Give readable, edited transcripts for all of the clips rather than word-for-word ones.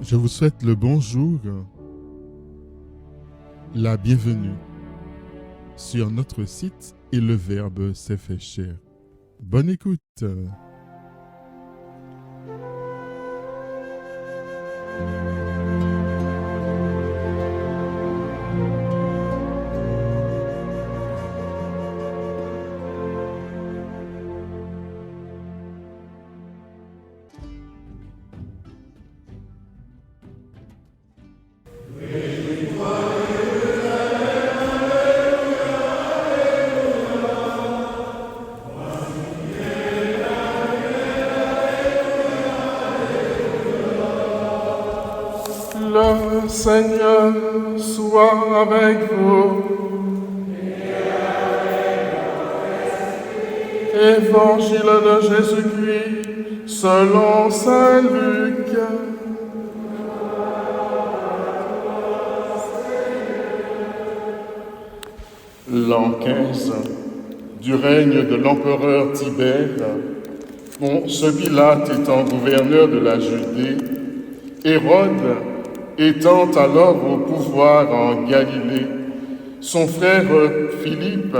Je vous souhaite le bonjour, la bienvenue sur notre site et le Verbe s'est fait chair. Bonne écoute. Le Seigneur soit avec vous. Évangile de Jésus-Christ selon saint Luc. L'an 15 du règne de l'empereur Tibère, Ponce Pilate étant gouverneur de la Judée, Hérode étant alors au pouvoir en Galilée, son frère Philippe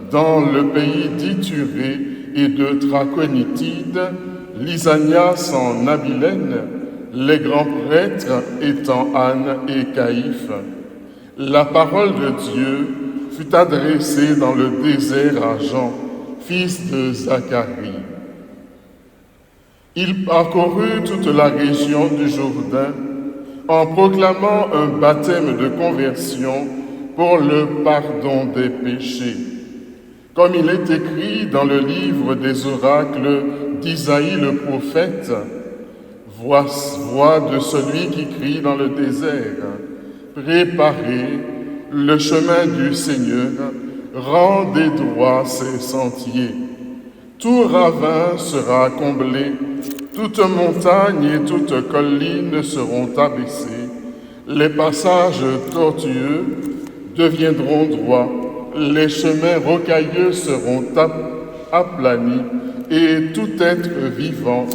dans le pays d'Ithurée et de Traconitide, Lysanias en Abilène, les grands prêtres étant Anne et Caïphe. La parole de Dieu fut adressée dans le désert à Jean, fils de Zacharie. Il parcourut toute la région du Jourdain en proclamant un baptême de conversion pour le pardon des péchés. Comme il est écrit dans le livre des oracles d'Isaïe le prophète, « Voix de celui qui crie dans le désert, préparez le chemin du Seigneur, rendez droit ses sentiers. Tout ravin sera comblé, toute montagne et toute colline seront abaissées, les passages tortueux deviendront droits, les chemins rocailleux seront aplanis, et tout être vivant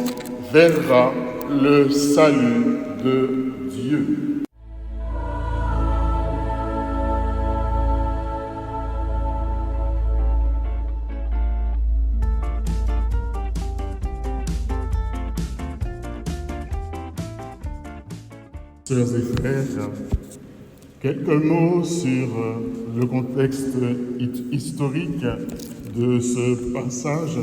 verra le salut de Dieu. Sœurs et frères, quelques mots sur le contexte historique de ce passage,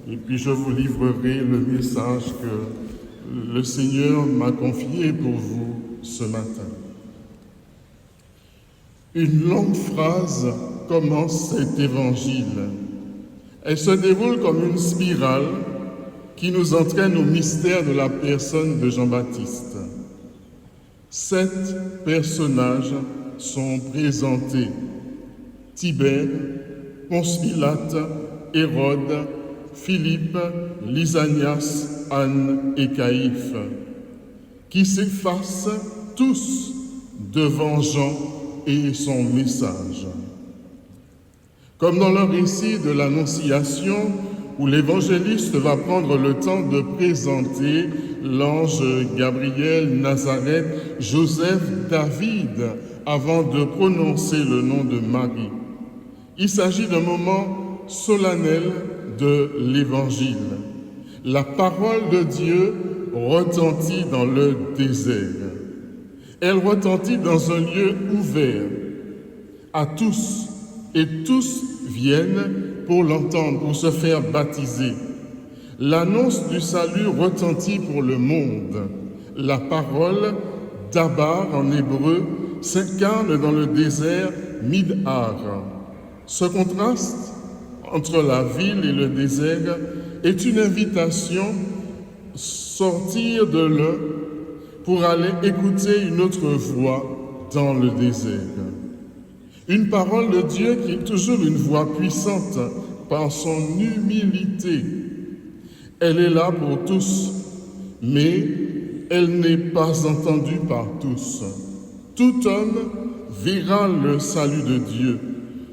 et puis je vous livrerai le message que le Seigneur m'a confié pour vous ce matin. Une longue phrase commence cet évangile. Elle se déroule comme une spirale qui nous entraîne au mystère de la personne de Jean-Baptiste. 7 personnages sont présentés. Tibère, Ponce Pilate, Hérode, Philippe, Lysanias, Anne et Caïphe, qui s'effacent tous devant Jean et son message. Comme dans le récit de l'Annonciation, où l'évangéliste va prendre le temps de présenter l'ange Gabriel, Nazareth, Joseph, David, avant de prononcer le nom de Marie. Il s'agit d'un moment solennel de l'Évangile. La parole de Dieu retentit dans le désert. Elle retentit dans un lieu ouvert à tous, et tous viennent pour l'entendre, pour se faire baptiser. L'annonce du salut retentit pour le monde. La parole, Dabar en hébreu, s'incarne dans le désert Midhar. Ce contraste entre la ville et le désert est une invitation à sortir de l'un pour aller écouter une autre voix dans le désert. Une parole de Dieu qui est toujours une voix puissante par son humilité. Elle est là pour tous, mais elle n'est pas entendue par tous. Tout homme verra le salut de Dieu.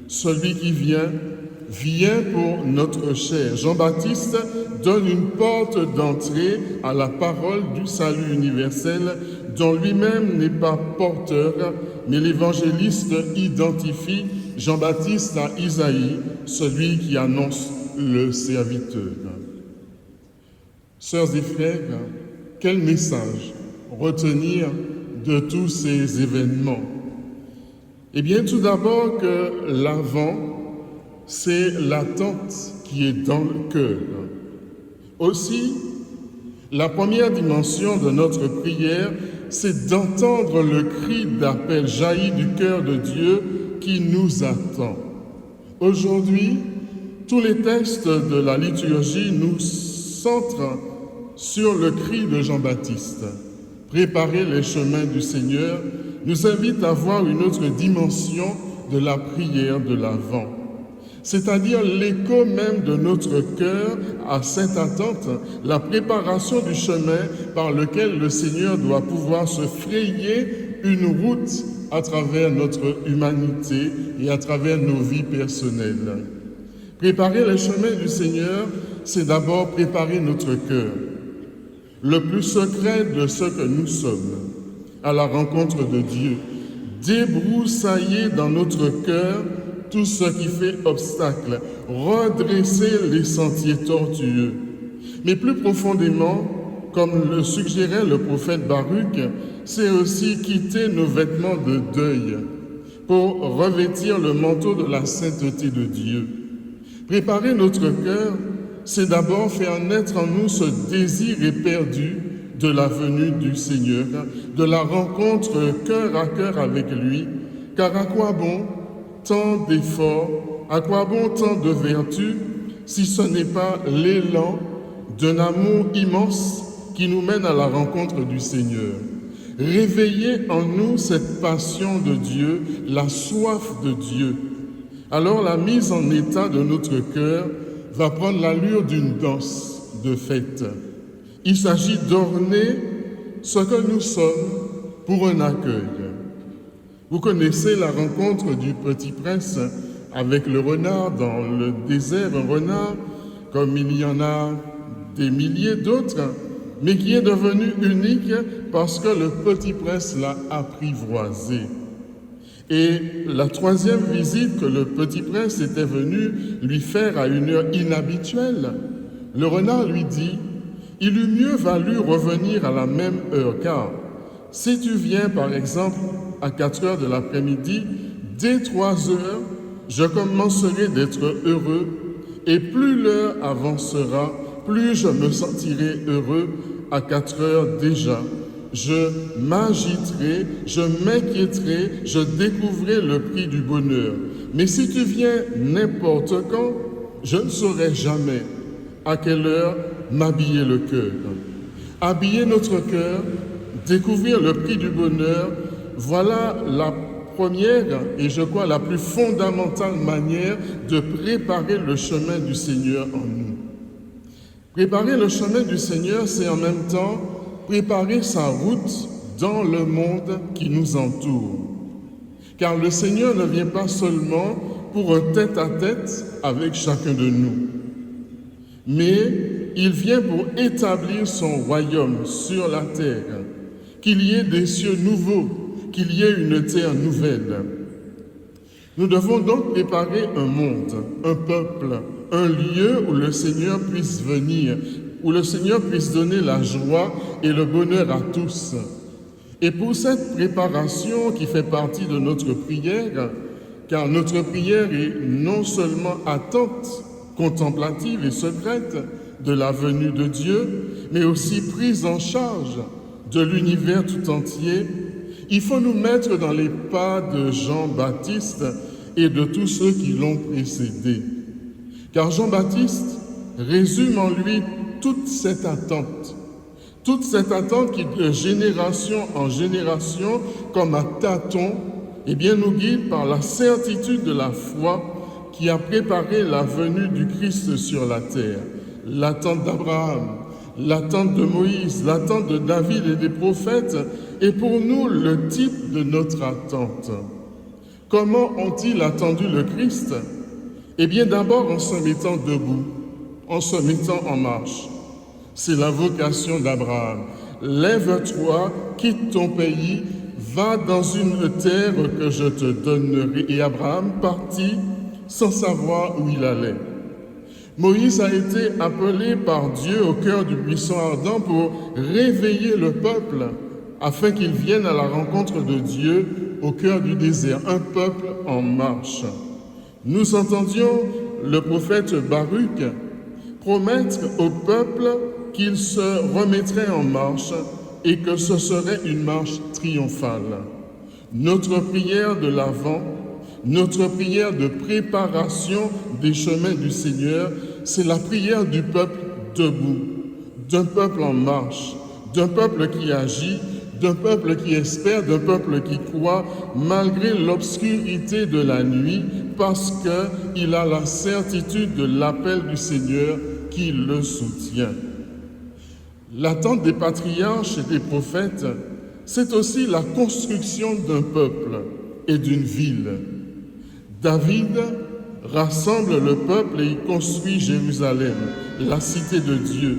Celui qui vient pour notre chair. Jean-Baptiste donne une porte d'entrée à la parole du salut universel dont lui-même n'est pas porteur, mais l'évangéliste identifie Jean-Baptiste à Isaïe, celui qui annonce le serviteur. Sœurs et frères, quel message retenir de tous ces événements? Eh bien, tout d'abord que l'avant, c'est l'attente qui est dans le cœur. Aussi, la première dimension de notre prière, c'est d'entendre le cri d'appel jailli du cœur de Dieu qui nous attend. Aujourd'hui, tous les textes de la liturgie nous centrent sur le cri de Jean-Baptiste. Préparer les chemins du Seigneur nous invite à voir une autre dimension de la prière de l'Avent, c'est-à-dire l'écho même de notre cœur à cette attente, la préparation du chemin par lequel le Seigneur doit pouvoir se frayer une route à travers notre humanité et à travers nos vies personnelles. Préparer les chemins du Seigneur, c'est d'abord préparer notre cœur, le plus secret de ce que nous sommes, à la rencontre de Dieu, débroussailler dans notre cœur tout ce qui fait obstacle, redresser les sentiers tortueux. Mais plus profondément, comme le suggérait le prophète Baruch, c'est aussi quitter nos vêtements de deuil pour revêtir le manteau de la sainteté de Dieu. Préparer notre cœur, c'est d'abord faire naître en nous ce désir éperdu de la venue du Seigneur, de la rencontre cœur à cœur avec lui, car à quoi bon tant d'efforts, à quoi bon tant de vertus, si ce n'est pas l'élan d'un amour immense qui nous mène à la rencontre du Seigneur. Réveiller en nous cette passion de Dieu, la soif de Dieu. Alors la mise en état de notre cœur va prendre l'allure d'une danse de fête. Il s'agit d'orner ce que nous sommes pour un accueil. Vous connaissez la rencontre du petit prince avec le renard dans le désert, un renard comme il y en a des milliers d'autres, mais qui est devenu unique parce que le petit prince l'a apprivoisé. Et la troisième visite que le petit prince était venu lui faire à une heure inhabituelle, le renard lui dit « Il eût mieux valu revenir à la même heure, car si tu viens par exemple à 4 heures de l'après-midi, dès 3 heures, je commencerai d'être heureux, et plus l'heure avancera, plus je me sentirai heureux à 4 heures déjà. Je m'agiterai, je m'inquiéterai, je découvrirai le prix du bonheur. Mais si tu viens n'importe quand, je ne saurai jamais à quelle heure m'habiller le cœur. Habiller notre cœur, découvrir le prix du bonheur, voilà la première et je crois la plus fondamentale manière de préparer le chemin du Seigneur en nous. Préparer le chemin du Seigneur, c'est en même temps préparer sa route dans le monde qui nous entoure. Car le Seigneur ne vient pas seulement pour un tête-à-tête avec chacun de nous, mais il vient pour établir son royaume sur la terre, qu'il y ait des cieux nouveaux, qu'il y ait une terre nouvelle. Nous devons donc préparer un monde, un peuple, un lieu où le Seigneur puisse venir, où le Seigneur puisse donner la joie et le bonheur à tous. Et pour cette préparation qui fait partie de notre prière, car notre prière est non seulement attente, contemplative et secrète de la venue de Dieu, mais aussi prise en charge de l'univers tout entier, il faut nous mettre dans les pas de Jean-Baptiste et de tous ceux qui l'ont précédé. Car Jean-Baptiste résume en lui toute cette attente qui de génération en génération, comme à tâtons, nous guide par la certitude de la foi qui a préparé la venue du Christ sur la terre. L'attente d'Abraham, l'attente de Moïse, l'attente de David et des prophètes est pour nous le type de notre attente. Comment ont-ils attendu le Christ? D'abord en se mettant debout, en se mettant en marche. C'est la vocation d'Abraham, lève-toi, quitte ton pays, va dans une terre que je te donnerai. Et Abraham partit sans savoir où il allait. Moïse a été appelé par Dieu au cœur du buisson ardent pour réveiller le peuple afin qu'il vienne à la rencontre de Dieu au cœur du désert, un peuple en marche. Nous entendions le prophète Baruch promettre au peuple qu'il se remettrait en marche et que ce serait une marche triomphale. Notre prière de l'Avent, notre prière de préparation des chemins du Seigneur, c'est la prière du peuple debout, d'un peuple en marche, d'un peuple qui agit, d'un peuple qui espère, d'un peuple qui croit, malgré l'obscurité de la nuit, parce qu'il a la certitude de l'appel du Seigneur qui le soutient. L'attente des patriarches et des prophètes, c'est aussi la construction d'un peuple et d'une ville. David rassemble le peuple et il construit Jérusalem, la cité de Dieu.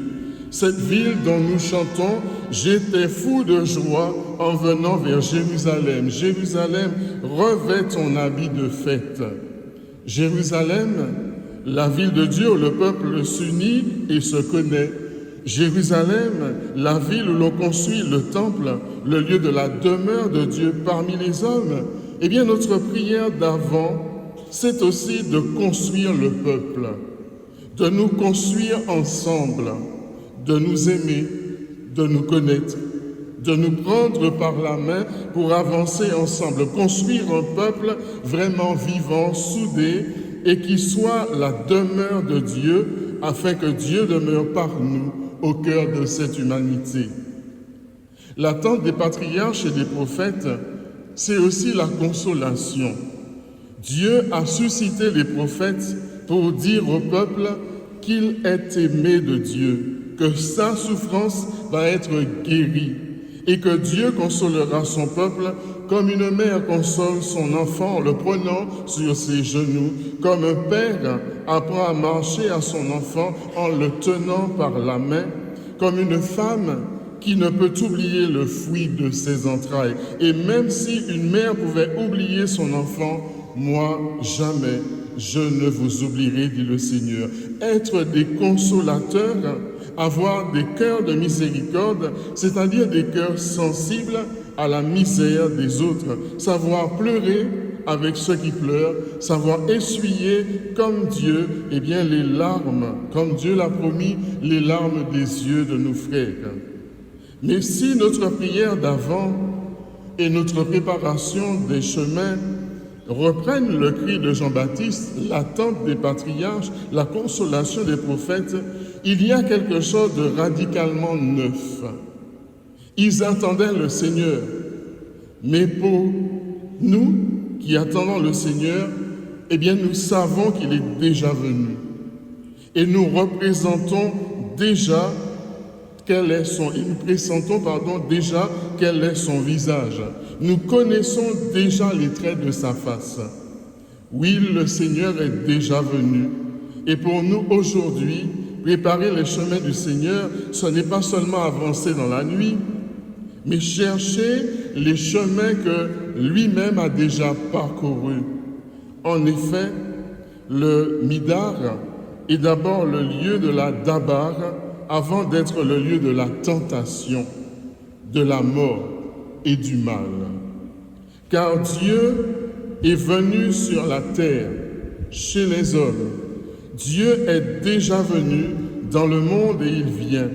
Cette ville dont nous chantons « J'étais fou de joie en venant vers Jérusalem. Jérusalem, revêt ton habit de fête. » Jérusalem, la ville de Dieu où le peuple s'unit et se connaît. Jérusalem, la ville où l'on construit le temple, le lieu de la demeure de Dieu parmi les hommes. Eh bien, notre prière d'avant, c'est aussi de construire le peuple, de nous construire ensemble, de nous aimer, de nous connaître, de nous prendre par la main pour avancer ensemble, construire un peuple vraiment vivant, soudé et qui soit la demeure de Dieu afin que Dieu demeure par nous au cœur de cette humanité. L'attente des patriarches et des prophètes, c'est aussi la consolation. Dieu a suscité les prophètes pour dire au peuple qu'il est aimé de Dieu, que sa souffrance va être guérie et que Dieu consolera son peuple comme une mère console son enfant en le prenant sur ses genoux, comme un père apprend à marcher à son enfant en le tenant par la main, comme une femme qui ne peut oublier le fruit de ses entrailles. Et même si une mère pouvait oublier son enfant, moi, jamais, je ne vous oublierai, dit le Seigneur. Être des consolateurs, avoir des cœurs de miséricorde, c'est-à-dire des cœurs sensibles à la misère des autres, savoir pleurer avec ceux qui pleurent, savoir essuyer comme Dieu, eh bien les larmes, comme Dieu l'a promis, les larmes des yeux de nos frères. Mais si notre prière d'avant et notre préparation des chemins reprennent le cri de Jean-Baptiste, l'attente des patriarches, la consolation des prophètes, il y a quelque chose de radicalement neuf. Ils attendaient le Seigneur, mais pour nous qui attendons le Seigneur, eh bien nous savons qu'il est déjà venu. Et nous représentons déjà nous pressentons déjà quel est son visage. Nous connaissons déjà les traits de sa face. Oui, le Seigneur est déjà venu. Et pour nous aujourd'hui, préparer les chemins du Seigneur, ce n'est pas seulement avancer dans la nuit, mais chercher les chemins que lui-même a déjà parcourus. En effet, le Midar est d'abord le lieu de la Dabar, avant d'être le lieu de la tentation, de la mort et du mal. Car Dieu est venu sur la terre, chez les hommes. Dieu est déjà venu dans le monde et il vient.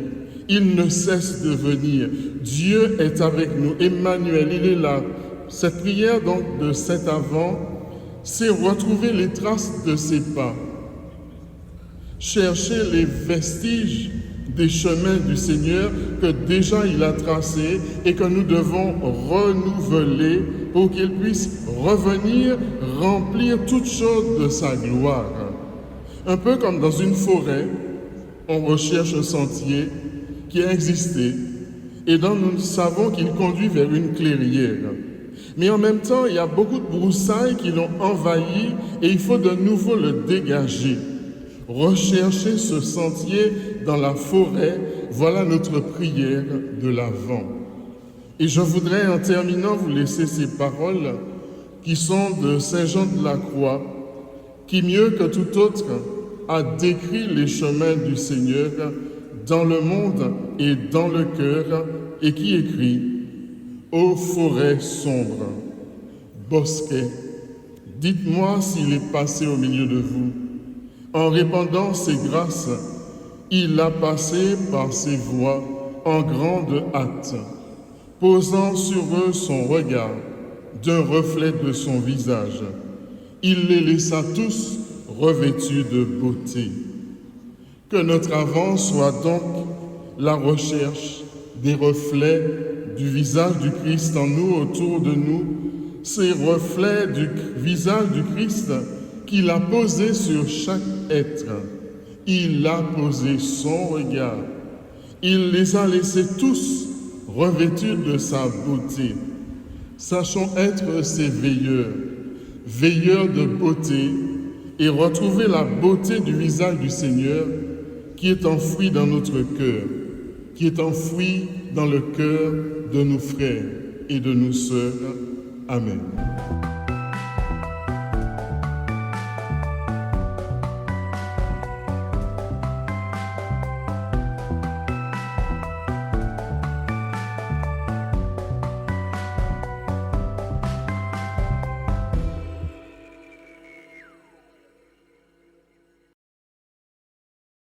Il ne cesse de venir. Dieu est avec nous. Emmanuel, il est là. Cette prière donc de cet Avant, c'est retrouver les traces de ses pas. Chercher les vestiges des chemins du Seigneur que déjà il a tracés et que nous devons renouveler pour qu'il puisse revenir remplir toutes choses de sa gloire. Un peu comme dans une forêt, on recherche un sentier qui a existé et dont nous savons qu'il conduit vers une clairière. Mais en même temps, il y a beaucoup de broussailles qui l'ont envahi et il faut de nouveau le dégager. Rechercher ce sentier dans la forêt voilà notre prière de l'Avent. Et je voudrais en terminant vous laisser ces paroles qui sont de Saint Jean de la Croix, qui mieux que tout autre a décrit les chemins du Seigneur dans le monde et dans le cœur, et qui écrit « Ô forêt sombre, bosquet, dites-moi s'il est passé au milieu de vous. En répandant ses grâces, il a passé par ses voies en grande hâte, posant sur eux son regard d'un reflet de son visage. Il les laissa tous revêtus de beauté. Que notre avant soit donc la recherche des reflets du visage du Christ en nous, autour de nous, ces reflets du visage du Christ qu'il a posé sur chaque être. Il a posé son regard. Il les a laissés tous revêtus de sa beauté. Sachons être ces veilleurs, veilleurs de beauté, et retrouver la beauté du visage du Seigneur qui est enfoui dans notre cœur, qui est enfoui dans le cœur de nos frères et de nos sœurs. Amen.